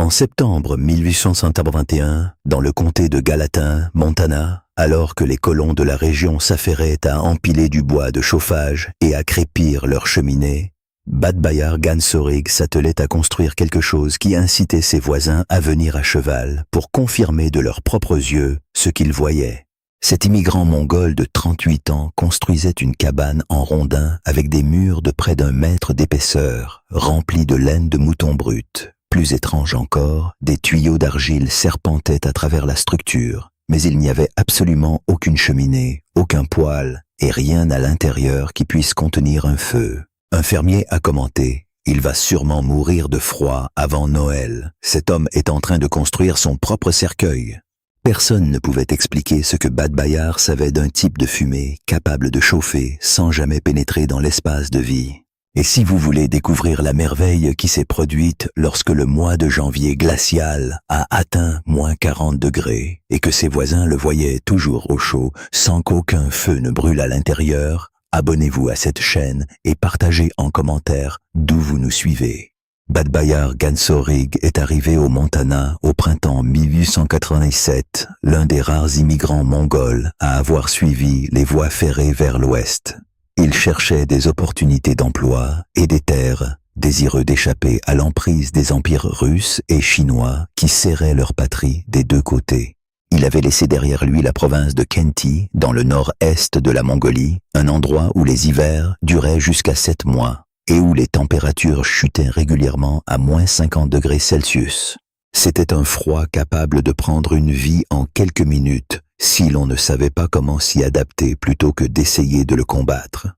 En septembre 1881, dans le comté de Gallatin, Montana, alors que les colons de la région s'affairaient à empiler du bois de chauffage et à crépir leurs cheminées, Bad Bayard Gansorig s'attelait à construire quelque chose qui incitait ses voisins à venir à cheval pour confirmer de leurs propres yeux ce qu'ils voyaient. Cet immigrant mongol de 38 ans construisait une cabane en rondin avec des murs de près d'1 mètre d'épaisseur, remplis de laine de mouton brut. Plus étrange encore, des tuyaux d'argile serpentaient à travers la structure, mais il n'y avait absolument aucune cheminée, aucun poêle et rien à l'intérieur qui puisse contenir un feu. Un fermier a commenté « Il va sûrement mourir de froid avant Noël. Cet homme est en train de construire son propre cercueil. » Personne ne pouvait expliquer ce que Bad Bayard savait d'un type de fumée capable de chauffer sans jamais pénétrer dans l'espace de vie. Et si vous voulez découvrir la merveille qui s'est produite lorsque le mois de janvier glacial a atteint -40 degrés et que ses voisins le voyaient toujours au chaud sans qu'aucun feu ne brûle à l'intérieur, abonnez-vous à cette chaîne et partagez en commentaire d'où vous nous suivez. Bad Bayard Gansorig est arrivé au Montana au printemps 1887, l'un des rares immigrants mongols à avoir suivi les voies ferrées vers l'ouest. Il cherchait des opportunités d'emploi et des terres, désireux d'échapper à l'emprise des empires russes et chinois qui serraient leur patrie des deux côtés. Il avait laissé derrière lui la province de Khenty, dans le nord-est de la Mongolie, un endroit où les hivers duraient jusqu'à 7 mois et où les températures chutaient régulièrement à -50 degrés Celsius. C'était un froid capable de prendre une vie en quelques minutes si l'on ne savait pas comment s'y adapter plutôt que d'essayer de le combattre.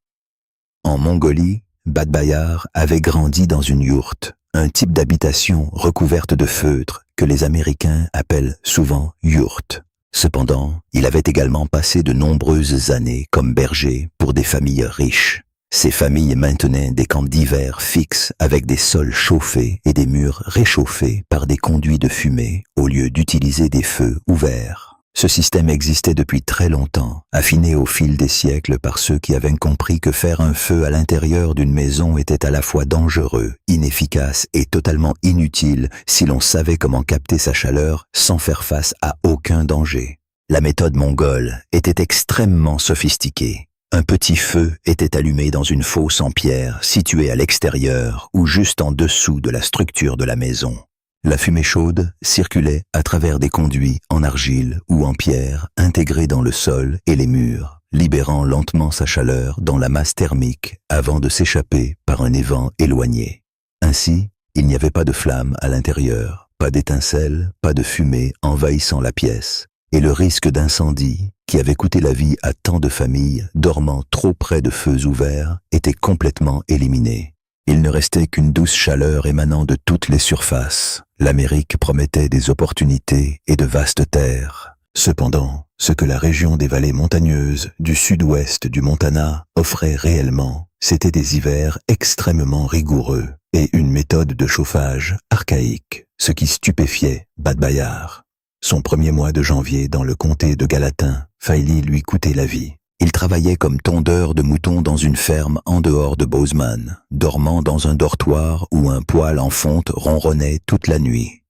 En Mongolie, Bad Bayard avait grandi dans une yourte, un type d'habitation recouverte de feutre que les Américains appellent souvent yourte. Cependant, il avait également passé de nombreuses années comme berger pour des familles riches. Ces familles maintenaient des camps d'hiver fixes avec des sols chauffés et des murs réchauffés par des conduits de fumée au lieu d'utiliser des feux ouverts. Ce système existait depuis très longtemps, affiné au fil des siècles par ceux qui avaient compris que faire un feu à l'intérieur d'une maison était à la fois dangereux, inefficace et totalement inutile si l'on savait comment capter sa chaleur sans faire face à aucun danger. La méthode mongole était extrêmement sophistiquée. Un petit feu était allumé dans une fosse en pierre située à l'extérieur ou juste en dessous de la structure de la maison. La fumée chaude circulait à travers des conduits en argile ou en pierre intégrés dans le sol et les murs, libérant lentement sa chaleur dans la masse thermique avant de s'échapper par un évent éloigné. Ainsi, il n'y avait pas de flamme à l'intérieur, pas d'étincelles, pas de fumée envahissant la pièce, et le risque d'incendie, qui avait coûté la vie à tant de familles dormant trop près de feux ouverts, était complètement éliminé. Il ne restait qu'une douce chaleur émanant de toutes les surfaces. L'Amérique promettait des opportunités et de vastes terres. Cependant, ce que la région des vallées montagneuses du sud-ouest du Montana offrait réellement, c'était des hivers extrêmement rigoureux et une méthode de chauffage archaïque, ce qui stupéfiait Bad Bayard. Son premier mois de janvier dans le comté de Gallatin faillit lui coûter la vie. Il travaillait comme tondeur de moutons dans une ferme en dehors de Bozeman, dormant dans un dortoir où un poêle en fonte ronronnait toute la nuit.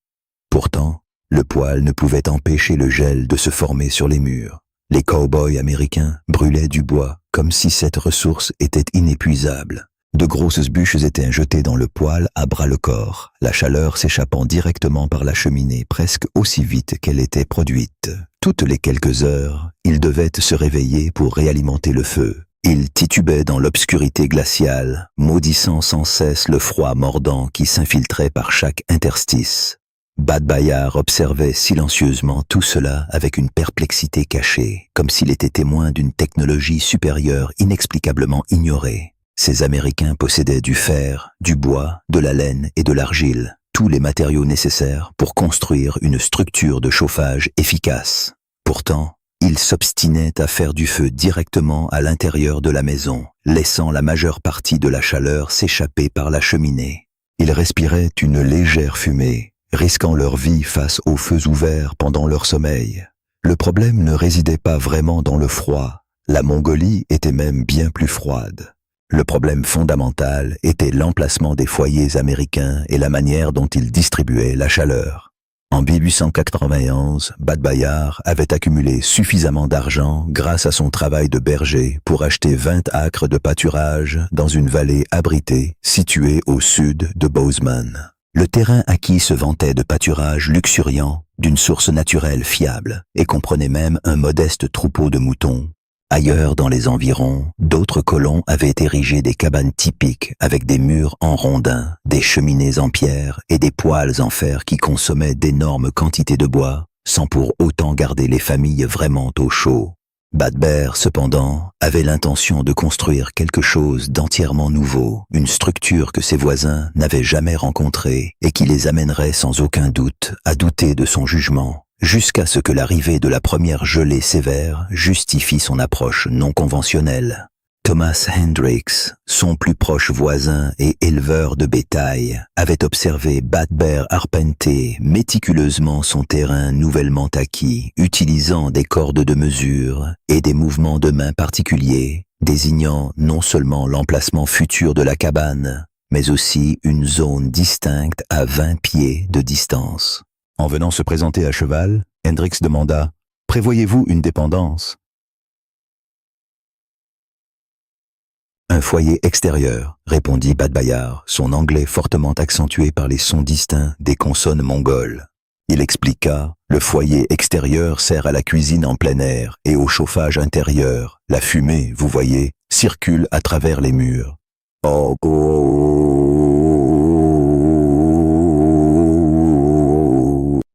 Pourtant, le poêle ne pouvait empêcher le gel de se former sur les murs. Les cow-boys américains brûlaient du bois comme si cette ressource était inépuisable. De grosses bûches étaient jetées dans le poêle à bras-le-corps, la chaleur s'échappant directement par la cheminée presque aussi vite qu'elle était produite. Toutes les quelques heures, il devait se réveiller pour réalimenter le feu. Il titubait dans l'obscurité glaciale, maudissant sans cesse le froid mordant qui s'infiltrait par chaque interstice. Bad Bayard observait silencieusement tout cela avec une perplexité cachée, comme s'il était témoin d'une technologie supérieure inexplicablement ignorée. Ces Américains possédaient du fer, du bois, de la laine et de l'argile, tous les matériaux nécessaires pour construire une structure de chauffage efficace. Pourtant, ils s'obstinaient à faire du feu directement à l'intérieur de la maison, laissant la majeure partie de la chaleur s'échapper par la cheminée. Ils respiraient une légère fumée, risquant leur vie face aux feux ouverts pendant leur sommeil. Le problème ne résidait pas vraiment dans le froid. La Mongolie était même bien plus froide. Le problème fondamental était l'emplacement des foyers américains et la manière dont ils distribuaient la chaleur. En 1891, Bad Bayard avait accumulé suffisamment d'argent grâce à son travail de berger pour acheter 20 acres de pâturage dans une vallée abritée située au sud de Bozeman. Le terrain acquis se vantait de pâturage luxuriant, d'une source naturelle fiable, et comprenait même un modeste troupeau de moutons. Ailleurs dans les environs, d'autres colons avaient érigé des cabanes typiques avec des murs en rondins, des cheminées en pierre et des poêles en fer qui consommaient d'énormes quantités de bois, sans pour autant garder les familles vraiment au chaud. Bad Bear, cependant, avait l'intention de construire quelque chose d'entièrement nouveau, une structure que ses voisins n'avaient jamais rencontrée et qui les amènerait sans aucun doute à douter de son jugement, jusqu'à ce que l'arrivée de la première gelée sévère justifie son approche non conventionnelle. Thomas Hendricks, son plus proche voisin et éleveur de bétail, avait observé Bad Bear arpenter méticuleusement son terrain nouvellement acquis, utilisant des cordes de mesure et des mouvements de main particuliers, désignant non seulement l'emplacement futur de la cabane, mais aussi une zone distincte à 20 pieds de distance. En venant se présenter à cheval, Hendricks demanda « Prévoyez-vous une dépendance ?» Un foyer extérieur, répondit Bad Bayard, son anglais fortement accentué par les sons distincts des consonnes mongoles. Il expliqua, le foyer extérieur sert à la cuisine en plein air et au chauffage intérieur. La fumée, vous voyez, circule à travers les murs.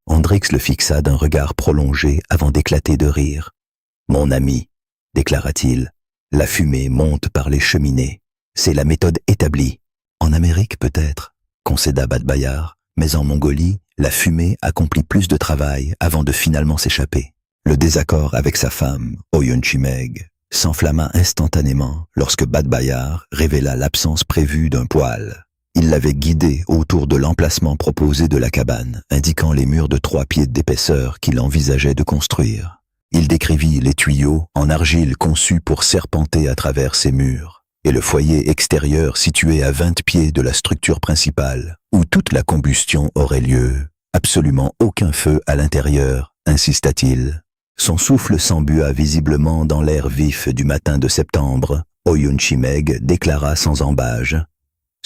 Hendricks le fixa d'un regard prolongé avant d'éclater de rire. « Mon ami, déclara-t-il, la fumée monte par les cheminées. C'est la méthode établie. En Amérique peut-être, concéda Bad Bayard, mais en Mongolie, la fumée accomplit plus de travail avant de finalement s'échapper. Le désaccord avec sa femme, Oyun Chimeg, s'enflamma instantanément lorsque Bad Bayard révéla l'absence prévue d'un poêle. Il l'avait guidé autour de l'emplacement proposé de la cabane, indiquant les murs de 3 pieds d'épaisseur qu'il envisageait de construire. Il décrivit les tuyaux en argile conçus pour serpenter à travers ces murs, et le foyer extérieur situé à 20 pieds de la structure principale, où toute la combustion aurait lieu. Absolument aucun feu à l'intérieur, insista-t-il. Son souffle s'embua visiblement dans l'air vif du matin de septembre. Oyun Chimeg déclara sans embâge.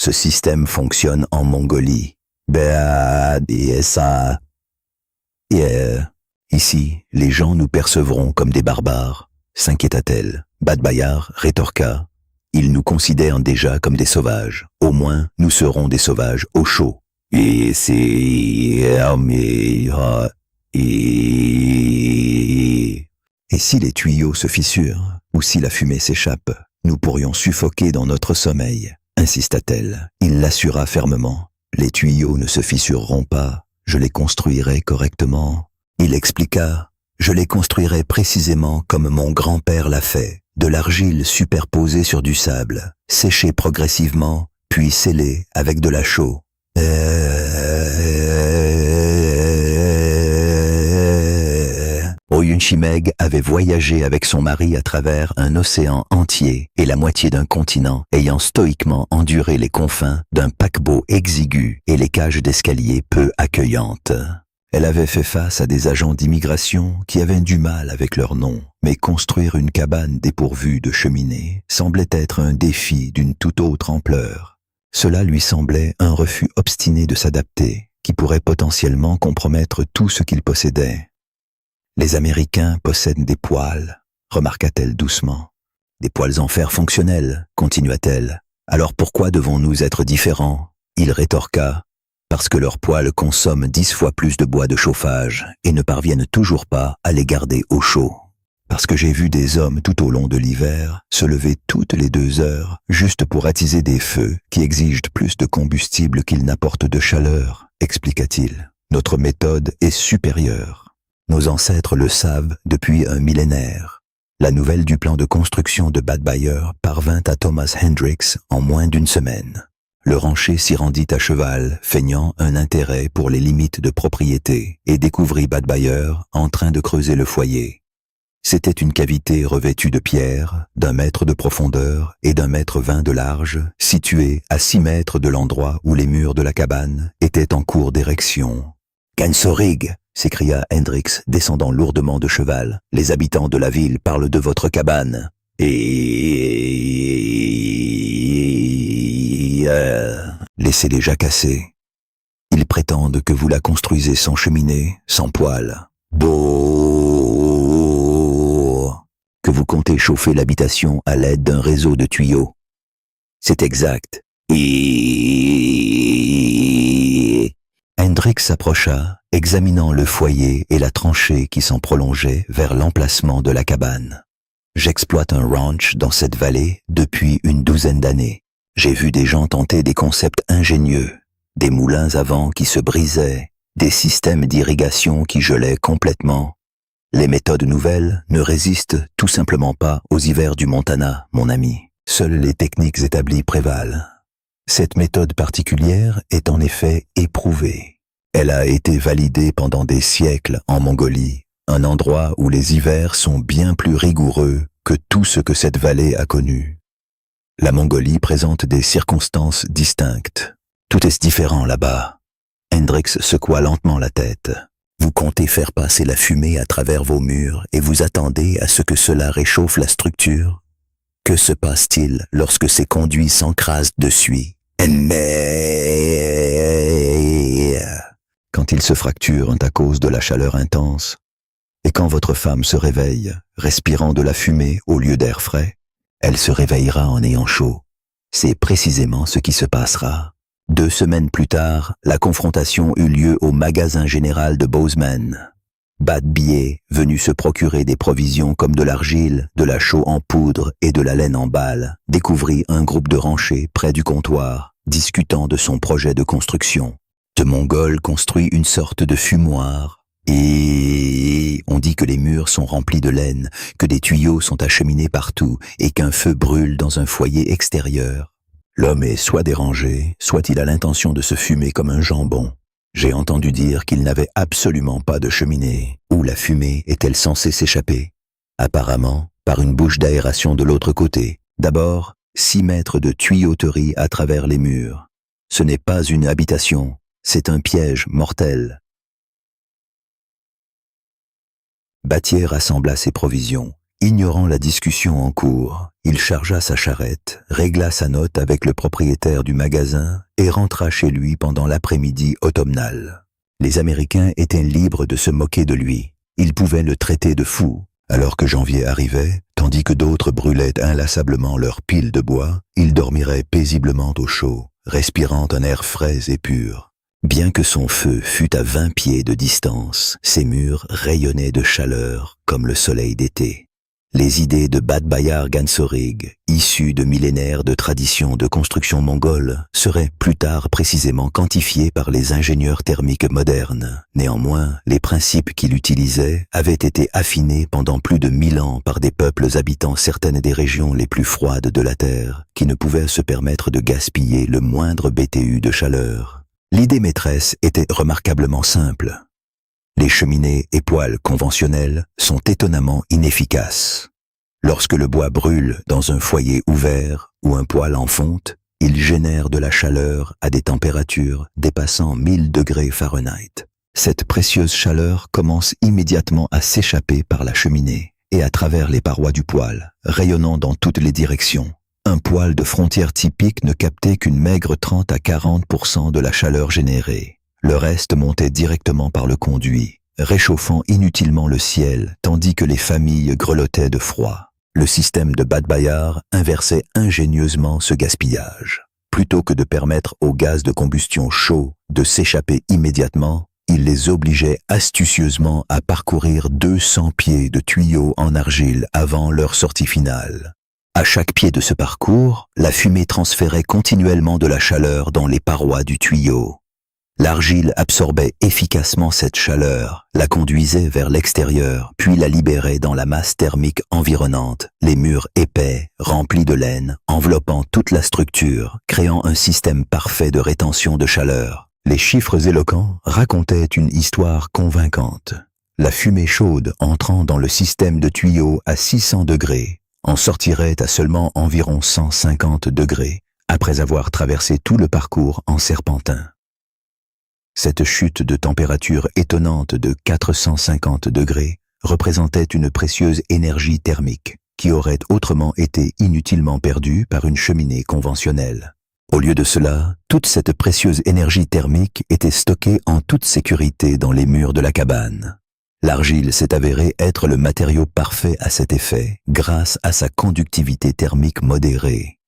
Ce système fonctionne en Mongolie. Ici, les gens nous percevront comme des barbares, s'inquiéta-t-elle. Bad Bayard rétorqua. Ils nous considèrent déjà comme des sauvages. Au moins, nous serons des sauvages au chaud. Et si les tuyaux se fissurent, ou si la fumée s'échappe, nous pourrions suffoquer dans notre sommeil, insista-t-elle. Il l'assura fermement. Les tuyaux ne se fissureront pas, je les construirai correctement. Il expliqua, je les construirai précisément comme mon grand-père l'a fait, de l'argile superposée sur du sable, séchée progressivement, puis scellée avec de la chaux. Oyun Chimeg avait voyagé avec son mari à travers un océan entier et la moitié d'un continent, ayant stoïquement enduré les confins d'un paquebot exigu et les cages d'escalier peu accueillantes. Elle avait fait face à des agents d'immigration qui avaient du mal avec leur nom, mais construire une cabane dépourvue de cheminée semblait être un défi d'une toute autre ampleur. Cela lui semblait un refus obstiné de s'adapter, qui pourrait potentiellement compromettre tout ce qu'il possédait. Les Américains possèdent des poêles, remarqua-t-elle doucement. Des poêles en fer fonctionnels, continua-t-elle. Alors pourquoi devons-nous être différents? Il rétorqua. Parce que leurs poêles consomment 10 fois plus de bois de chauffage et ne parviennent toujours pas à les garder au chaud. Parce que j'ai vu des hommes tout au long de l'hiver se lever toutes les 2 heures juste pour attiser des feux qui exigent plus de combustible qu'ils n'apportent de chaleur, expliqua-t-il. Notre méthode est supérieure. Nos ancêtres le savent depuis un millénaire. La nouvelle du plan de construction de Bad Bayard parvint à Thomas Hendricks en moins d'1 semaine. Le rancher s'y rendit à cheval, feignant un intérêt pour les limites de propriété, et découvrit Bad Bayard en train de creuser le foyer. C'était une cavité revêtue de pierre, d'1 mètre de profondeur et d'1,20 m de large, située à 6 mètres de l'endroit où les murs de la cabane étaient en cours d'érection. « Gansorig !» s'écria Hendrix, descendant lourdement de cheval. « Les habitants de la ville parlent de votre cabane. Et... laissez-les jacasser. Ils prétendent que vous la construisez sans cheminée, sans poêle. Que vous comptez chauffer l'habitation à l'aide d'un réseau de tuyaux. C'est exact. Hendrix s'approcha, examinant le foyer et la tranchée qui s'en prolongeait vers l'emplacement de la cabane. J'exploite un ranch dans cette vallée depuis une 12aine d'années. J'ai vu des gens tenter des concepts ingénieux, des moulins à vent qui se brisaient, des systèmes d'irrigation qui gelaient complètement. Les méthodes nouvelles ne résistent tout simplement pas aux hivers du Montana, mon ami. Seules les techniques établies prévalent. Cette méthode particulière est en effet éprouvée. Elle a été validée pendant des siècles en Mongolie, un endroit où les hivers sont bien plus rigoureux que tout ce que cette vallée a connu. La Mongolie présente des circonstances distinctes. Tout est différent là-bas. Hendrix secoua lentement la tête. Vous comptez faire passer la fumée à travers vos murs et vous attendez à ce que cela réchauffe la structure? Que se passe-t-il lorsque ces conduits s'encrassent dessus? Quand ils se fracturent à cause de la chaleur intense, et quand votre femme se réveille, respirant de la fumée au lieu d'air frais, elle se réveillera en ayant chaud. C'est précisément ce qui se passera. 2 semaines plus tard, la confrontation eut lieu au magasin général de Bozeman. Bad Billet, venu se procurer des provisions comme de l'argile, de la chaux en poudre et de la laine en balles, découvrit un groupe de ranchers près du comptoir, discutant de son projet de construction. De Mongol construit une sorte de fumoir, et on dit que les murs sont remplis de laine, que des tuyaux sont acheminés partout et qu'un feu brûle dans un foyer extérieur. L'homme est soit dérangé, soit il a l'intention de se fumer comme un jambon. J'ai entendu dire qu'il n'avait absolument pas de cheminée. Où la fumée est-elle censée s'échapper? Apparemment, par une bouche d'aération de l'autre côté. D'abord, 6 mètres de tuyauterie à travers les murs. Ce n'est pas une habitation, c'est un piège mortel. Battier rassembla ses provisions. Ignorant la discussion en cours, il chargea sa charrette, régla sa note avec le propriétaire du magasin et rentra chez lui pendant l'après-midi automnal. Les Américains étaient libres de se moquer de lui. Ils pouvaient le traiter de fou. Alors que janvier arrivait, tandis que d'autres brûlaient inlassablement leurs piles de bois, il dormirait paisiblement au chaud, respirant un air frais et pur. Bien que son feu fût à 20 pieds de distance, ses murs rayonnaient de chaleur comme le soleil d'été. Les idées de Bad Bayar Gansorig, issues de millénaires de traditions de construction mongole, seraient plus tard précisément quantifiées par les ingénieurs thermiques modernes. Néanmoins, les principes qu'il utilisait avaient été affinés pendant plus de 1000 ans par des peuples habitant certaines des régions les plus froides de la Terre, qui ne pouvaient se permettre de gaspiller le moindre BTU de chaleur. L'idée maîtresse était remarquablement simple. Les cheminées et poêles conventionnels sont étonnamment inefficaces. Lorsque le bois brûle dans un foyer ouvert ou un poêle en fonte, il génère de la chaleur à des températures dépassant 1000 degrés Fahrenheit. Cette précieuse chaleur commence immédiatement à s'échapper par la cheminée et à travers les parois du poêle, rayonnant dans toutes les directions. Un poêle de frontière typique ne captait qu'une maigre 30 à 40% de la chaleur générée. Le reste montait directement par le conduit, réchauffant inutilement le ciel, tandis que les familles grelottaient de froid. Le système de Bad Bayar inversait ingénieusement ce gaspillage. Plutôt que de permettre aux gaz de combustion chauds de s'échapper immédiatement, il les obligeait astucieusement à parcourir 200 pieds de tuyaux en argile avant leur sortie finale. À chaque pied de ce parcours, la fumée transférait continuellement de la chaleur dans les parois du tuyau. L'argile absorbait efficacement cette chaleur, la conduisait vers l'extérieur, puis la libérait dans la masse thermique environnante, les murs épais, remplis de laine, enveloppant toute la structure, créant un système parfait de rétention de chaleur. Les chiffres éloquents racontaient une histoire convaincante. La fumée chaude entrant dans le système de tuyaux à 600 degrés en sortirait à seulement environ 150 degrés après avoir traversé tout le parcours en serpentin. Cette chute de température étonnante de 450 degrés représentait une précieuse énergie thermique qui aurait autrement été inutilement perdue par une cheminée conventionnelle. Au lieu de cela, toute cette précieuse énergie thermique était stockée en toute sécurité dans les murs de la cabane. L'argile s'est avérée être le matériau parfait à cet effet grâce à sa conductivité thermique modérée,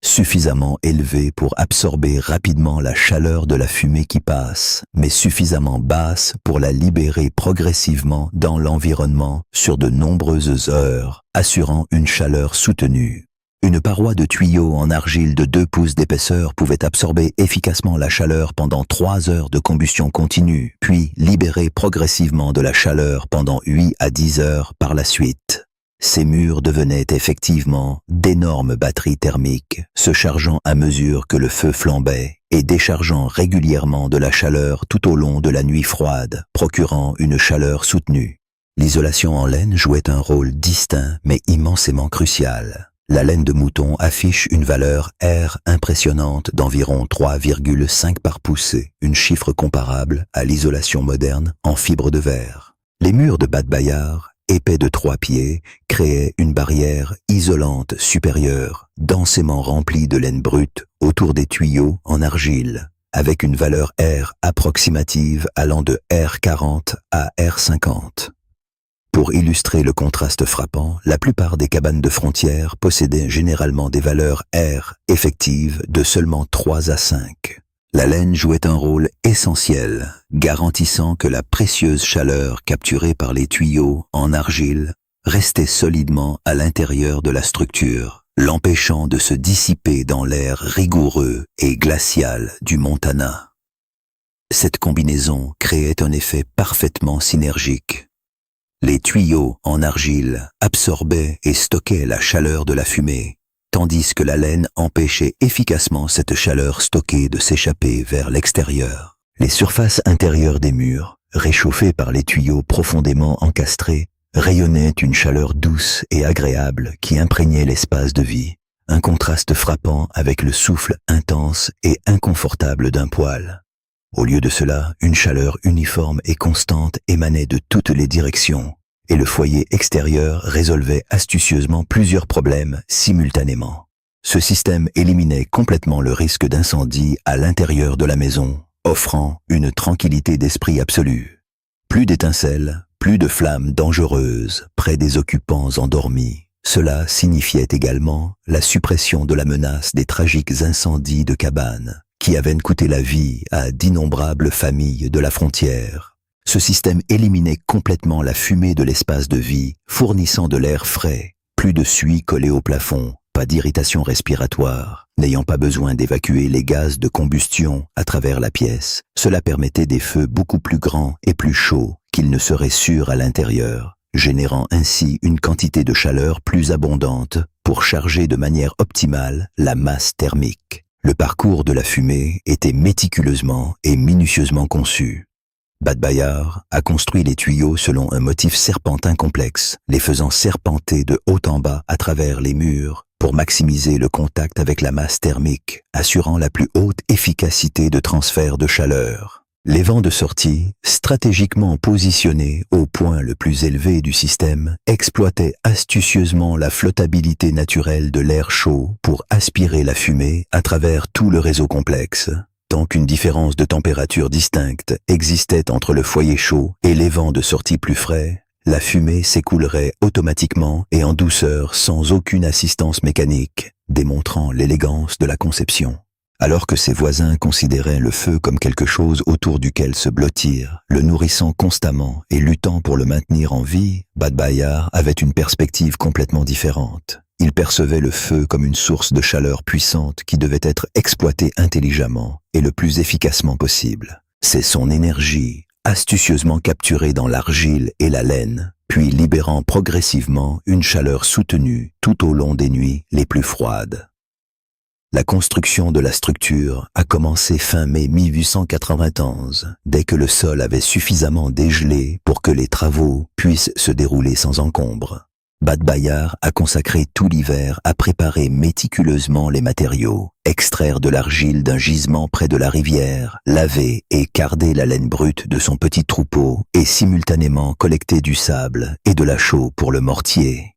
suffisamment élevée pour absorber rapidement la chaleur de la fumée qui passe, mais suffisamment basse pour la libérer progressivement dans l'environnement sur de nombreuses heures, assurant une chaleur soutenue. Une paroi de tuyau en argile de 2 pouces d'épaisseur pouvait absorber efficacement la chaleur pendant 3 heures de combustion continue, puis libérer progressivement de la chaleur pendant 8 à 10 heures par la suite. Ces murs devenaient effectivement d'énormes batteries thermiques, se chargeant à mesure que le feu flambait et déchargeant régulièrement de la chaleur tout au long de la nuit froide, procurant une chaleur soutenue. L'isolation en laine jouait un rôle distinct mais immensément crucial. La laine de mouton affiche une valeur R impressionnante d'environ 3,5 par poucée, un chiffre comparable à l'isolation moderne en fibre de verre. Les murs de Bad Bayard, épais de 3 pieds, créaient une barrière isolante supérieure, densément remplie de laine brute autour des tuyaux en argile, avec une valeur R approximative allant de R40 à R50. Pour illustrer le contraste frappant, la plupart des cabanes de frontières possédaient généralement des valeurs R effectives de seulement 3 à 5. La laine jouait un rôle essentiel, garantissant que la précieuse chaleur capturée par les tuyaux en argile restait solidement à l'intérieur de la structure, l'empêchant de se dissiper dans l'air rigoureux et glacial du Montana. Cette combinaison créait un effet parfaitement synergique. Les tuyaux en argile absorbaient et stockaient la chaleur de la fumée, tandis que la laine empêchait efficacement cette chaleur stockée de s'échapper vers l'extérieur. Les surfaces intérieures des murs, réchauffées par les tuyaux profondément encastrés, rayonnaient une chaleur douce et agréable qui imprégnait l'espace de vie, un contraste frappant avec le souffle intense et inconfortable d'un poêle. Au lieu de cela, une chaleur uniforme et constante émanait de toutes les directions, et le foyer extérieur résolvait astucieusement plusieurs problèmes simultanément. Ce système éliminait complètement le risque d'incendie à l'intérieur de la maison, offrant une tranquillité d'esprit absolue. Plus d'étincelles, plus de flammes dangereuses près des occupants endormis. Cela signifiait également la suppression de la menace des tragiques incendies de cabanes, qui avaient coûté la vie à d'innombrables familles de la frontière. Ce système éliminait complètement la fumée de l'espace de vie, fournissant de l'air frais, plus de suie collée au plafond, pas d'irritation respiratoire, n'ayant pas besoin d'évacuer les gaz de combustion à travers la pièce. Cela permettait des feux beaucoup plus grands et plus chauds qu'ils ne seraient sûrs à l'intérieur, générant ainsi une quantité de chaleur plus abondante pour charger de manière optimale la masse thermique. Le parcours de la fumée était méticuleusement et minutieusement conçu. Bad Bayard a construit les tuyaux selon un motif serpentin complexe, les faisant serpenter de haut en bas à travers les murs pour maximiser le contact avec la masse thermique, assurant la plus haute efficacité de transfert de chaleur. Les vents de sortie, stratégiquement positionnés au point le plus élevé du système, exploitaient astucieusement la flottabilité naturelle de l'air chaud pour aspirer la fumée à travers tout le réseau complexe. Tant qu'une différence de température distincte existait entre le foyer chaud et les vents de sortie plus frais, la fumée s'écoulerait automatiquement et en douceur sans aucune assistance mécanique, démontrant l'élégance de la conception. Alors que ses voisins considéraient le feu comme quelque chose autour duquel se blottir, le nourrissant constamment et luttant pour le maintenir en vie, Bad Bayard avait une perspective complètement différente. Il percevait le feu comme une source de chaleur puissante qui devait être exploitée intelligemment et le plus efficacement possible. C'est son énergie, astucieusement capturée dans l'argile et la laine, puis libérant progressivement une chaleur soutenue tout au long des nuits les plus froides. La construction de la structure a commencé fin mai 1891, dès que le sol avait suffisamment dégelé pour que les travaux puissent se dérouler sans encombre. Bad Bayar a consacré tout l'hiver à préparer méticuleusement les matériaux, extraire de l'argile d'un gisement près de la rivière, laver et carder la laine brute de son petit troupeau et simultanément collecter du sable et de la chaux pour le mortier.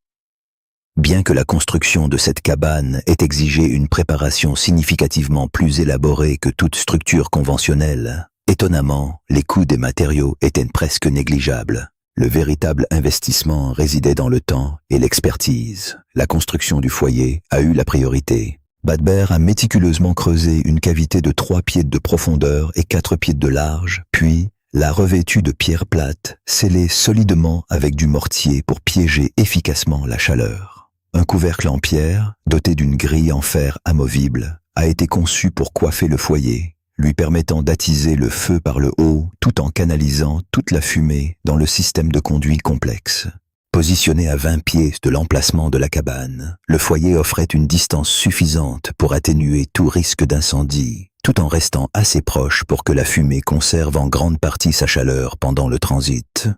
Bien que la construction de cette cabane ait exigé une préparation significativement plus élaborée que toute structure conventionnelle, étonnamment, les coûts des matériaux étaient presque négligeables. Le véritable investissement résidait dans le temps et l'expertise. La construction du foyer a eu la priorité. Badber a méticuleusement creusé une cavité de 3 pieds de profondeur et 4 pieds de large, puis l'a revêtue de pierres plates, scellées solidement avec du mortier pour piéger efficacement la chaleur. Un couvercle en pierre, doté d'une grille en fer amovible, a été conçu pour coiffer le foyer, lui permettant d'attiser le feu par le haut tout en canalisant toute la fumée dans le système de conduit complexe. Positionné à 20 pieds de l'emplacement de la cabane, le foyer offrait une distance suffisante pour atténuer tout risque d'incendie, tout en restant assez proche pour que la fumée conserve en grande partie sa chaleur pendant le transit.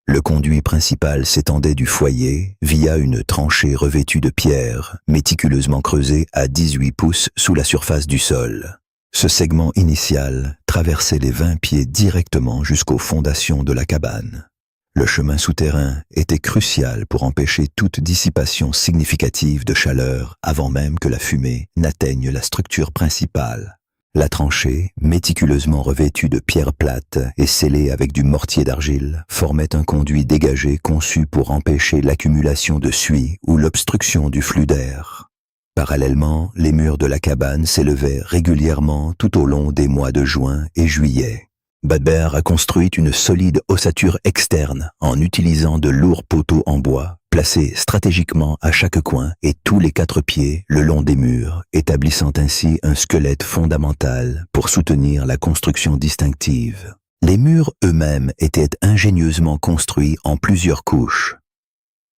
Le conduit principal s'étendait du foyer via une tranchée revêtue de pierre, méticuleusement creusée à 18 pouces sous la surface du sol. Ce segment initial traversait les 20 pieds directement jusqu'aux fondations de la cabane. Le chemin souterrain était crucial pour empêcher toute dissipation significative de chaleur avant même que la fumée n'atteigne la structure principale. La tranchée, méticuleusement revêtue de pierres plates et scellée avec du mortier d'argile, formait un conduit dégagé conçu pour empêcher l'accumulation de suie ou l'obstruction du flux d'air. Parallèlement, les murs de la cabane s'élevaient régulièrement tout au long des mois de juin et juillet. Badber a construit une solide ossature externe en utilisant de lourds poteaux en bois, placés stratégiquement à chaque coin et tous les 4 pieds le long des murs, établissant ainsi un squelette fondamental pour soutenir la construction distinctive. Les murs eux-mêmes étaient ingénieusement construits en plusieurs couches.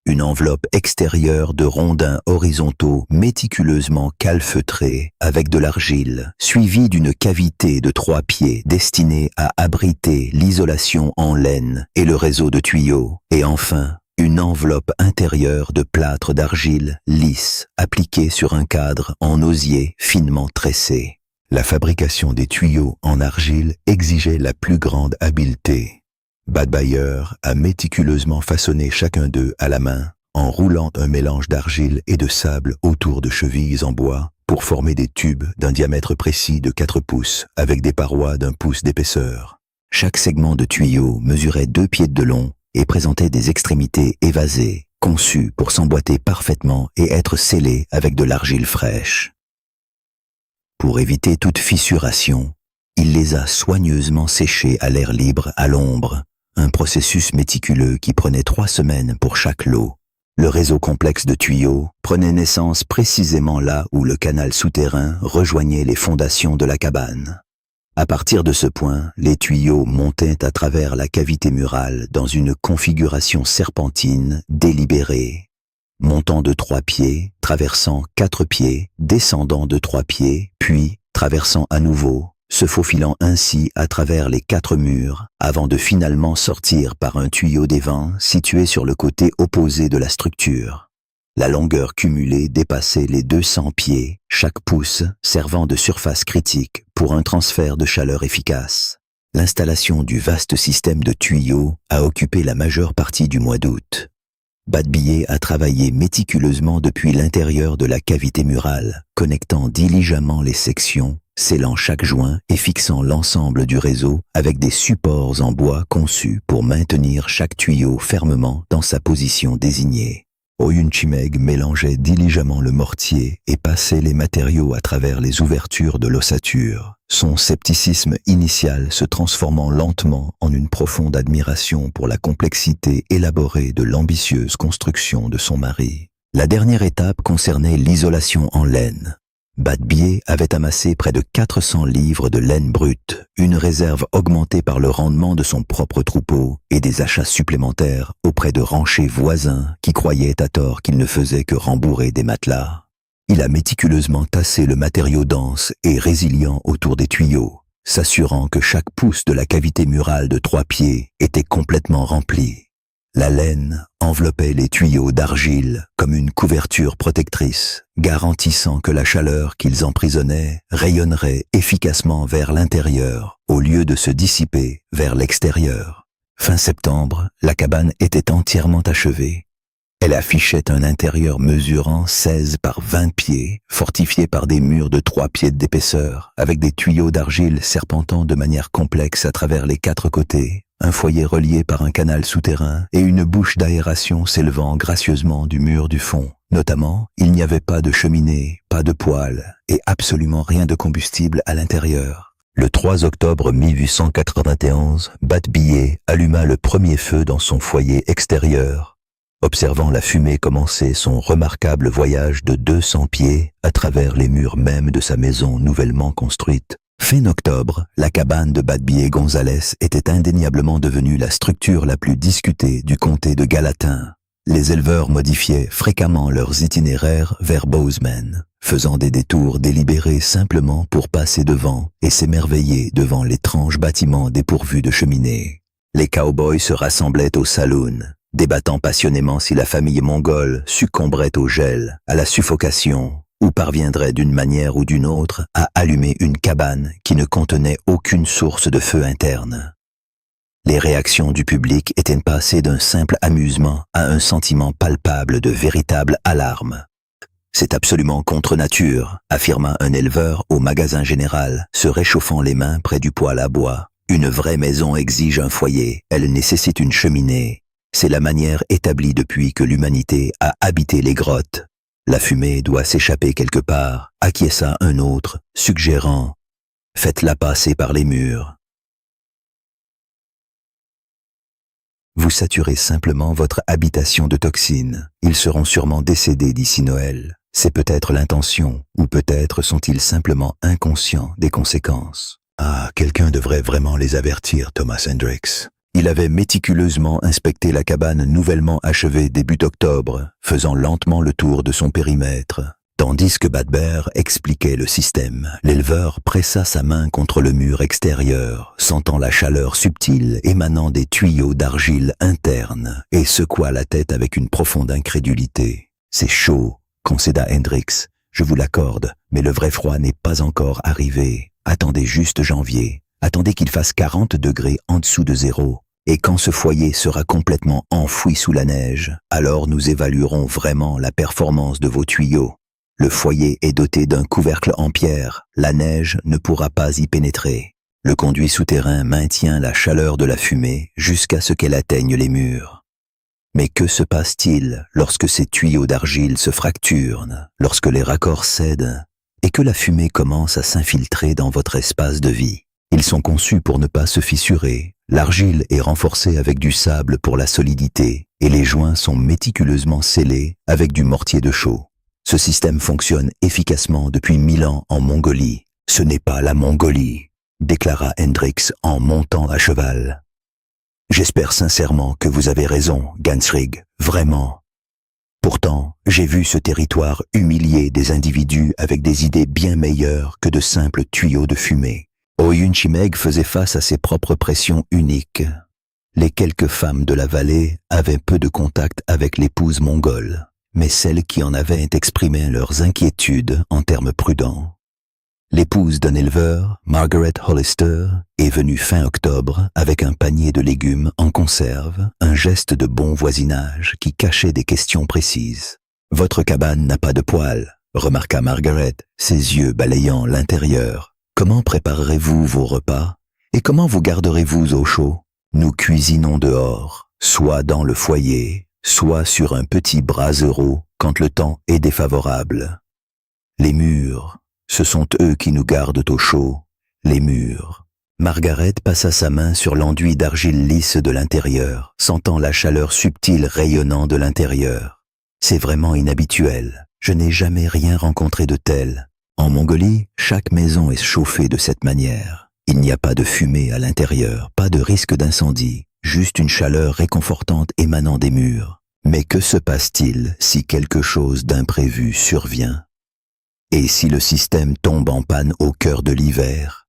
Une enveloppe extérieure de rondins horizontaux méticuleusement calfeutrés avec de l'argile, suivie d'une cavité de 3 pieds destinée à abriter l'isolation en laine et le réseau de tuyaux, et enfin une enveloppe intérieure de plâtre d'argile lisse appliquée sur un cadre en osier finement tressé. La fabrication des tuyaux en argile exigeait la plus grande habileté. Bad Bayar a méticuleusement façonné chacun d'eux à la main, en roulant un mélange d'argile et de sable autour de chevilles en bois pour former des tubes d'un diamètre précis de 4 pouces avec des parois d'1 pouce d'épaisseur. Chaque segment de tuyau mesurait 2 pieds de long et présentait des extrémités évasées, conçues pour s'emboîter parfaitement et être scellées avec de l'argile fraîche. Pour éviter toute fissuration, il les a soigneusement séchés à l'air libre à l'ombre, un processus méticuleux qui prenait 3 semaines pour chaque lot. Le réseau complexe de tuyaux prenait naissance précisément là où le canal souterrain rejoignait les fondations de la cabane. À partir de ce point, les tuyaux montaient à travers la cavité murale dans une configuration serpentine délibérée, montant de 3 pieds, traversant 4 pieds, descendant de 3 pieds, puis traversant à nouveau, se faufilant ainsi à travers les 4 murs, avant de finalement sortir par un tuyau des vents situé sur le côté opposé de la structure. La longueur cumulée dépassait les 200 pieds, chaque pouce servant de surface critique pour un transfert de chaleur efficace. L'installation du vaste système de tuyaux a occupé la majeure partie du mois d'août. Badbié a travaillé méticuleusement depuis l'intérieur de la cavité murale, connectant diligemment les sections, scellant chaque joint et fixant l'ensemble du réseau avec des supports en bois conçus pour maintenir chaque tuyau fermement dans sa position désignée. Oyunchimeg mélangeait diligemment le mortier et passait les matériaux à travers les ouvertures de l'ossature, son scepticisme initial se transformant lentement en une profonde admiration pour la complexité élaborée de l'ambitieuse construction de son mari. La dernière étape concernait l'isolation en laine. Badbié avait amassé près de 400 livres de laine brute, une réserve augmentée par le rendement de son propre troupeau et des achats supplémentaires auprès de ranchers voisins qui croyaient à tort qu'il ne faisait que rembourrer des matelas. Il a méticuleusement tassé le matériau dense et résilient autour des tuyaux, s'assurant que chaque pouce de la cavité murale de 3 pieds était complètement rempli. La laine enveloppait les tuyaux d'argile comme une couverture protectrice, garantissant que la chaleur qu'ils emprisonnaient rayonnerait efficacement vers l'intérieur au lieu de se dissiper vers l'extérieur. Fin septembre, la cabane était entièrement achevée. Elle affichait un intérieur mesurant 16 par 20 pieds, fortifié par des murs de 3 pieds d'épaisseur, avec des tuyaux d'argile serpentant de manière complexe à travers les 4 côtés, un foyer relié par un canal souterrain et une bouche d'aération s'élevant gracieusement du mur du fond. Notamment, il n'y avait pas de cheminée, pas de poêle et absolument rien de combustible à l'intérieur. Le 3 octobre 1891, Bat Billet alluma le premier feu dans son foyer extérieur, observant la fumée commencer son remarquable voyage de 200 pieds à travers les murs mêmes de sa maison nouvellement construite. Fin octobre, la cabane de Bat Billet Gonzalez était indéniablement devenue la structure la plus discutée du comté de Gallatin. Les éleveurs modifiaient fréquemment leurs itinéraires vers Bozeman, faisant des détours délibérés simplement pour passer devant et s'émerveiller devant l'étrange bâtiment dépourvu de cheminée. Les cowboys se rassemblaient au saloon, débattant passionnément si la famille mongole succomberait au gel, à la suffocation, ou parviendrait d'une manière ou d'une autre à allumer une cabane qui ne contenait aucune source de feu interne. Les réactions du public étaient passées d'un simple amusement à un sentiment palpable de véritable alarme. « C'est absolument contre nature », affirma un éleveur au magasin général, se réchauffant les mains près du poêle à bois. « Une vraie maison exige un foyer, elle nécessite une cheminée. C'est la manière établie depuis que l'humanité a habité les grottes. La fumée doit s'échapper quelque part, acquiesça un autre, suggérant « Faites-la passer par les murs ». Vous saturez simplement votre habitation de toxines. Ils seront sûrement décédés d'ici Noël. C'est peut-être l'intention, ou peut-être sont-ils simplement inconscients des conséquences. Ah, quelqu'un devrait vraiment les avertir, Thomas Hendricks. Il avait méticuleusement inspecté la cabane nouvellement achevée début octobre, faisant lentement le tour de son périmètre. Tandis que Badber expliquait le système, l'éleveur pressa sa main contre le mur extérieur, sentant la chaleur subtile émanant des tuyaux d'argile interne, et secoua la tête avec une profonde incrédulité. « C'est chaud », concéda Hendricks. « Je vous l'accorde, mais le vrai froid n'est pas encore arrivé. Attendez juste janvier. Attendez qu'il fasse 40 degrés en dessous de zéro. Et quand ce foyer sera complètement enfoui sous la neige, alors nous évaluerons vraiment la performance de vos tuyaux. Le foyer est doté d'un couvercle en pierre, la neige ne pourra pas y pénétrer. Le conduit souterrain maintient la chaleur de la fumée jusqu'à ce qu'elle atteigne les murs. Mais que se passe-t-il lorsque ces tuyaux d'argile se fracturent, lorsque les raccords cèdent et que la fumée commence à s'infiltrer dans votre espace de vie? Ils sont conçus pour ne pas se fissurer. L'argile est renforcée avec du sable pour la solidité et les joints sont méticuleusement scellés avec du mortier de chaux. Ce système fonctionne efficacement depuis 1000 ans en Mongolie. Ce n'est pas la Mongolie, déclara Hendricks en montant à cheval. J'espère sincèrement que vous avez raison, Gansrig, vraiment. Pourtant, j'ai vu ce territoire humilier des individus avec des idées bien meilleures que de simples tuyaux de fumée. Oyun Chimeg faisait face à ses propres pressions uniques. Les quelques femmes de la vallée avaient peu de contact avec l'épouse mongole, mais celles qui en avaient exprimé leurs inquiétudes en termes prudents. L'épouse d'un éleveur, Margaret Hollister, est venue fin octobre avec un panier de légumes en conserve, un geste de bon voisinage qui cachait des questions précises. « Votre cabane n'a pas de poêle », remarqua Margaret, ses yeux balayant l'intérieur. « Comment préparerez-vous vos repas et comment vous garderez-vous au chaud? Nous cuisinons dehors, soit dans le foyer, soit sur un petit brasero quand le temps est défavorable. Les murs, ce sont eux qui nous gardent au chaud, les murs. » Margaret passa sa main sur l'enduit d'argile lisse de l'intérieur, sentant la chaleur subtile rayonnant de l'intérieur. « C'est vraiment inhabituel, je n'ai jamais rien rencontré de tel. En Mongolie, chaque maison est chauffée de cette manière. Il n'y a pas de fumée à l'intérieur, pas de risque d'incendie, juste une chaleur réconfortante émanant des murs. Mais que se passe-t-il si quelque chose d'imprévu survient? Et si le système tombe en panne au cœur de l'hiver?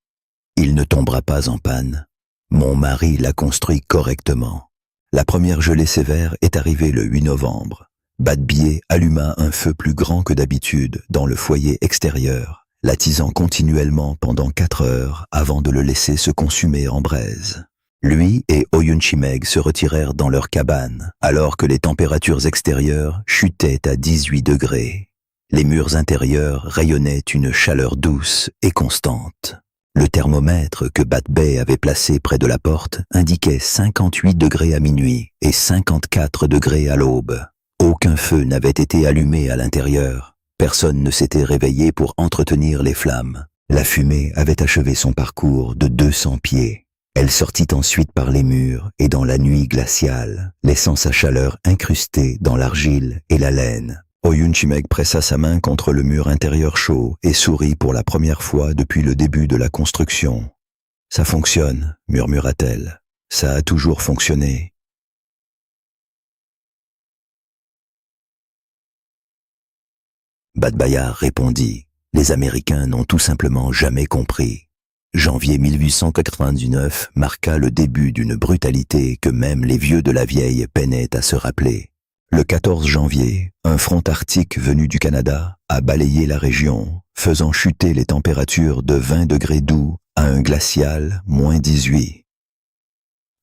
Il ne tombera pas en panne. Mon mari l'a construit correctement. La première gelée sévère est arrivée le 8 novembre. Badbier alluma un feu plus grand que d'habitude dans le foyer extérieur, l'attisant continuellement pendant 4 heures avant de le laisser se consumer en braise. Lui et Oyunchimeg se retirèrent dans leur cabane, alors que les températures extérieures chutaient à 18 degrés. Les murs intérieurs rayonnaient une chaleur douce et constante. Le thermomètre que Badbay avait placé près de la porte indiquait 58 degrés à minuit et 54 degrés à l'aube. Aucun feu n'avait été allumé à l'intérieur. Personne ne s'était réveillé pour entretenir les flammes. La fumée avait achevé son parcours de 200 pieds. Elle sortit ensuite par les murs et dans la nuit glaciale, laissant sa chaleur incrustée dans l'argile et la laine. Oyunchimeg pressa sa main contre le mur intérieur chaud et sourit pour la première fois depuis le début de la construction. « Ça fonctionne », murmura-t-elle. « Ça a toujours fonctionné. » Badbayar répondit. Les Américains n'ont tout simplement jamais compris. Janvier 1899 marqua le début d'une brutalité que même les vieux de la vieille peinaient à se rappeler. Le 14 janvier, un front arctique venu du Canada a balayé la région, faisant chuter les températures de 20 degrés doux à un glacial -18.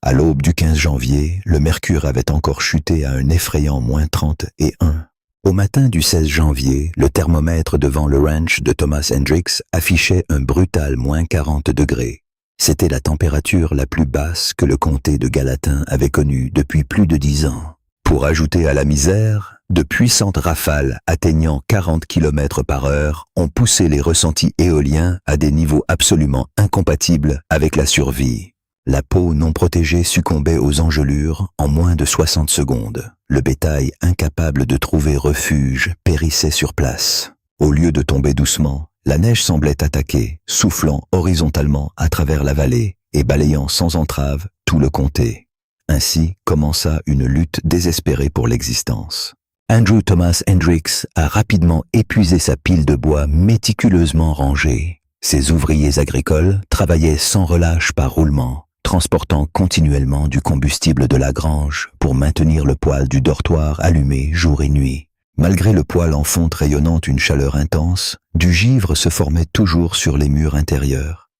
À l'aube du 15 janvier, le mercure avait encore chuté à un effrayant -31. Au matin du 16 janvier, le thermomètre devant le ranch de Thomas Hendricks affichait un brutal -40 degrés. C'était la température la plus basse que le comté de Gallatin avait connue depuis plus de 10 ans. Pour ajouter à la misère, de puissantes rafales atteignant 40 km par heure ont poussé les ressentis éoliens à des niveaux absolument incompatibles avec la survie. La peau non protégée succombait aux engelures en moins de 60 secondes. Le bétail incapable de trouver refuge périssait sur place. Au lieu de tomber doucement, la neige semblait attaquer, soufflant horizontalement à travers la vallée et balayant sans entrave tout le comté. Ainsi commença une lutte désespérée pour l'existence. Andrew Thomas Hendricks a rapidement épuisé sa pile de bois méticuleusement rangée. Ses ouvriers agricoles travaillaient sans relâche par roulement, transportant continuellement du combustible de la grange pour maintenir le poêle du dortoir allumé jour et nuit. Malgré le poêle en fonte rayonnant une chaleur intense, du givre se formait toujours sur les murs intérieurs.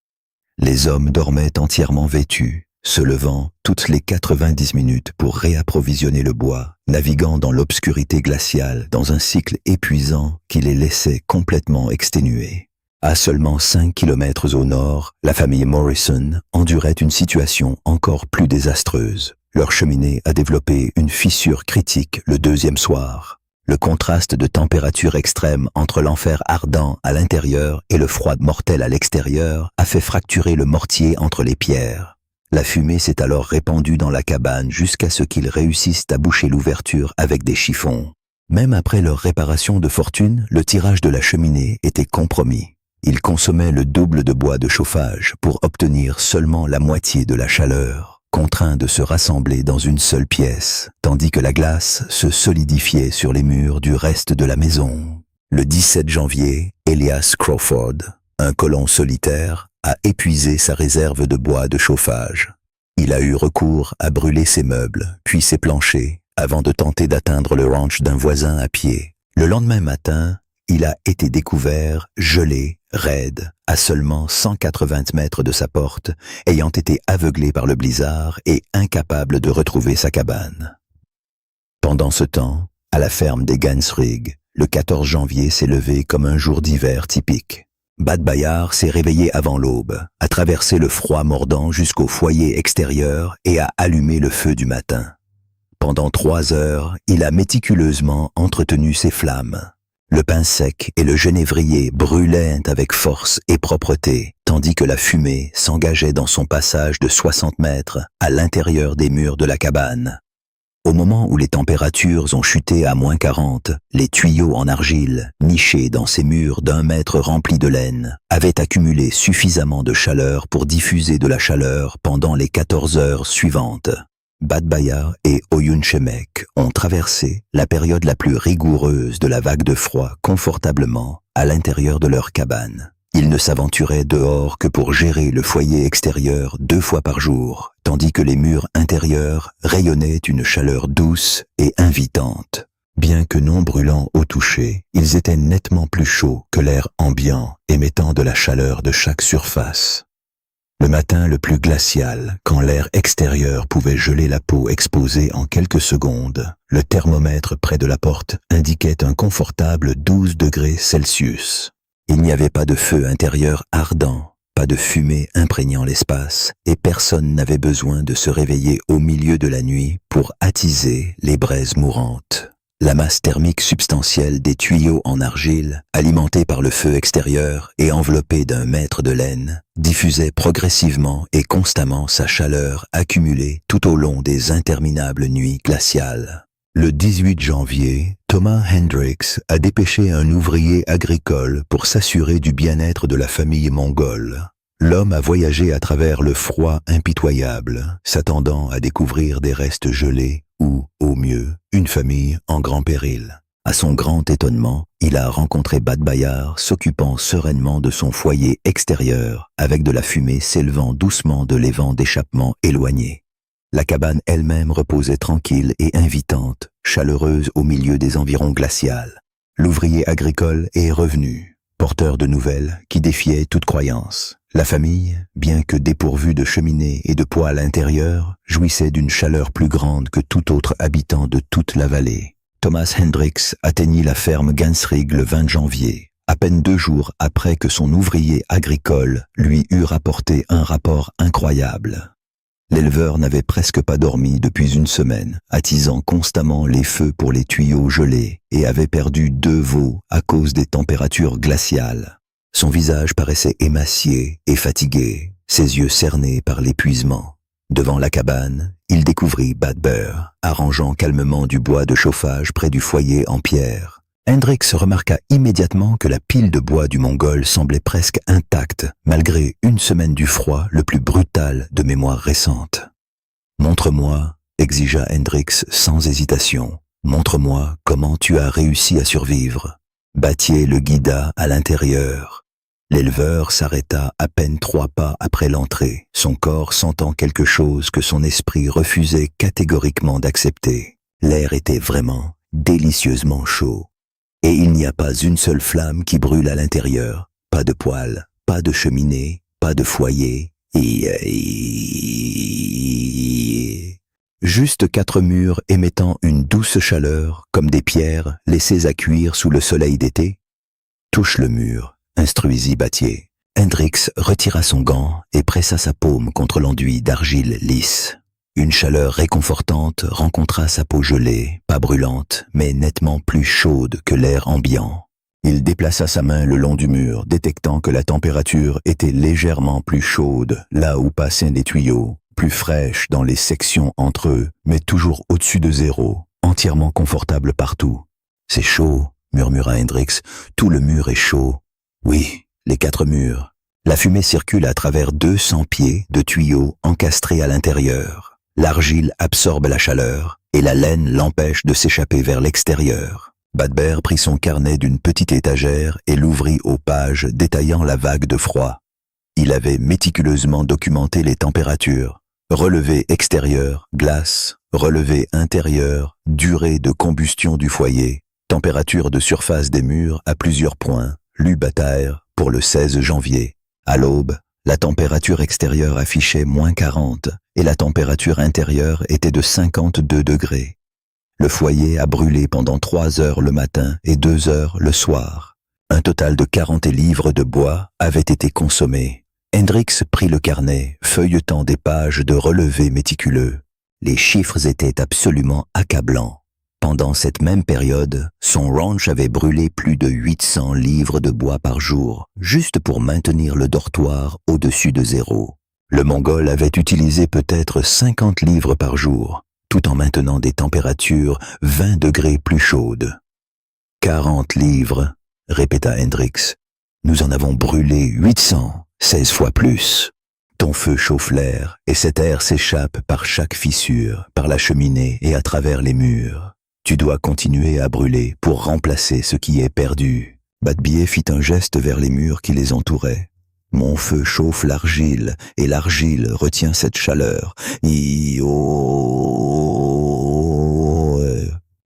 Les hommes dormaient entièrement vêtus, se levant toutes les 90 minutes pour réapprovisionner le bois, naviguant dans l'obscurité glaciale dans un cycle épuisant qui les laissait complètement exténués. À seulement 5 kilomètres au nord, la famille Morrison endurait une situation encore plus désastreuse. Leur cheminée a développé une fissure critique le deuxième soir. Le contraste de température extrême entre l'enfer ardent à l'intérieur et le froid mortel à l'extérieur a fait fracturer le mortier entre les pierres. La fumée s'est alors répandue dans la cabane jusqu'à ce qu'ils réussissent à boucher l'ouverture avec des chiffons. Même après leur réparation de fortune, le tirage de la cheminée était compromis. Ils consommaient le double de bois de chauffage pour obtenir seulement la moitié de la chaleur, contraints de se rassembler dans une seule pièce, tandis que la glace se solidifiait sur les murs du reste de la maison. Le 17 janvier, Elias Crawford, un colon solitaire, a épuisé sa réserve de bois de chauffage. Il a eu recours à brûler ses meubles, puis ses planchers, avant de tenter d'atteindre le ranch d'un voisin à pied. Le lendemain matin, il a été découvert, gelé, raide, à seulement 180 mètres de sa porte, ayant été aveuglé par le blizzard et incapable de retrouver sa cabane. Pendant ce temps, à la ferme des Gansrygg, le 14 janvier s'est levé comme un jour d'hiver typique. Badbayar s'est réveillé avant l'aube, a traversé le froid mordant jusqu'au foyer extérieur et a allumé le feu du matin. Pendant 3 heures, il a méticuleusement entretenu ses flammes. Le pin sec et le genévrier brûlaient avec force et propreté, tandis que la fumée s'engageait dans son passage de 60 mètres à l'intérieur des murs de la cabane. Au moment où les températures ont chuté à -40, les tuyaux en argile, nichés dans ces murs d'1 mètre remplis de laine, avaient accumulé suffisamment de chaleur pour diffuser de la chaleur pendant les 14 heures suivantes. Badbayar et Oyun Shemek ont traversé la période la plus rigoureuse de la vague de froid confortablement à l'intérieur de leur cabane. Ils ne s'aventuraient dehors que pour gérer le foyer extérieur 2 fois par jour, tandis que les murs intérieurs rayonnaient une chaleur douce et invitante. Bien que non brûlants au toucher, ils étaient nettement plus chauds que l'air ambiant émettant de la chaleur de chaque surface. Le matin le plus glacial, quand l'air extérieur pouvait geler la peau exposée en quelques secondes, le thermomètre près de la porte indiquait un confortable 12 degrés Celsius. Il n'y avait pas de feu intérieur ardent, pas de fumée imprégnant l'espace, et personne n'avait besoin de se réveiller au milieu de la nuit pour attiser les braises mourantes. La masse thermique substantielle des tuyaux en argile, alimentés par le feu extérieur et enveloppés d'un mètre de laine, diffusait progressivement et constamment sa chaleur accumulée tout au long des interminables nuits glaciales. Le 18 janvier, Thomas Hendricks a dépêché un ouvrier agricole pour s'assurer du bien-être de la famille mongole. L'homme a voyagé à travers le froid impitoyable, s'attendant à découvrir des restes gelés ou, au mieux, une famille en grand péril. À son grand étonnement, il a rencontré Badbayar s'occupant sereinement de son foyer extérieur, avec de la fumée s'élevant doucement de l'évent d'échappement éloigné. La cabane elle-même reposait tranquille et invitante, chaleureuse au milieu des environs glaciales. L'ouvrier agricole est revenu, porteur de nouvelles qui défiaient toute croyance. La famille, bien que dépourvue de cheminée et de poêle intérieur, jouissait d'une chaleur plus grande que tout autre habitant de toute la vallée. Thomas Hendricks atteignit la ferme Gansrig le 20 janvier, à peine 2 jours après que son ouvrier agricole lui eut rapporté un rapport incroyable. L'éleveur n'avait presque pas dormi depuis une semaine, attisant constamment les feux pour les tuyaux gelés, et avait perdu 2 veaux à cause des températures glaciales. Son visage paraissait émacié et fatigué, ses yeux cernés par l'épuisement. Devant la cabane, il découvrit Badbayar, arrangeant calmement du bois de chauffage près du foyer en pierre. Hendricks remarqua immédiatement que la pile de bois du Mongol semblait presque intacte, malgré une semaine du froid le plus brutal de mémoire récente. « Montre-moi », exigea Hendricks sans hésitation. « Montre-moi comment tu as réussi à survivre. » Battier le guida à l'intérieur. L'éleveur s'arrêta à peine 3 pas après l'entrée, son corps sentant quelque chose que son esprit refusait catégoriquement d'accepter. L'air était vraiment délicieusement chaud. Et il n'y a pas une seule flamme qui brûle à l'intérieur, pas de poêle, pas de cheminée, pas de foyer, juste 4 murs émettant une douce chaleur, comme des pierres laissées à cuire sous le soleil d'été. « Touche le mur », instruisit Battier. Hendricks retira son gant et pressa sa paume contre l'enduit d'argile lisse. Une chaleur réconfortante rencontra sa peau gelée, pas brûlante, mais nettement plus chaude que l'air ambiant. Il déplaça sa main le long du mur, détectant que la température était légèrement plus chaude là où passaient les tuyaux, plus fraîche dans les sections entre eux, mais toujours au-dessus de 0, entièrement confortable partout. « C'est chaud », murmura Hendricks, « tout le mur est chaud. » « Oui, les 4 murs. » La fumée circule à travers 200 pieds de tuyaux encastrés à l'intérieur. L'argile absorbe la chaleur et la laine l'empêche de s'échapper vers l'extérieur. Badbayar prit son carnet d'une petite étagère et l'ouvrit aux pages détaillant la vague de froid. Il avait méticuleusement documenté les températures. Relevé extérieur, glace. Relevé intérieur, durée de combustion du foyer. Température de surface des murs à plusieurs points. Lu Badbayar pour le 16 janvier. À l'aube, la température extérieure affichait -40 et la température intérieure était de 52 degrés. Le foyer a brûlé pendant 3 heures le matin et 2 heures le soir. Un total de 40 livres de bois avait été consommé. Hendricks prit le carnet, feuilletant des pages de relevés méticuleux. Les chiffres étaient absolument accablants. Pendant cette même période, son ranch avait brûlé plus de 800 livres de bois par jour, juste pour maintenir le dortoir au-dessus de 0. Le Mongol avait utilisé peut-être 50 livres par jour, tout en maintenant des températures 20 degrés plus chaudes. 40 livres, répéta Hendricks. Nous en avons brûlé 800, 16 fois plus. Ton feu chauffe l'air, et cet air s'échappe par chaque fissure, par la cheminée et à travers les murs. Tu dois continuer à brûler pour remplacer ce qui est perdu. Badbié fit un geste vers les murs qui les entouraient. Mon feu chauffe l'argile, et l'argile retient cette chaleur.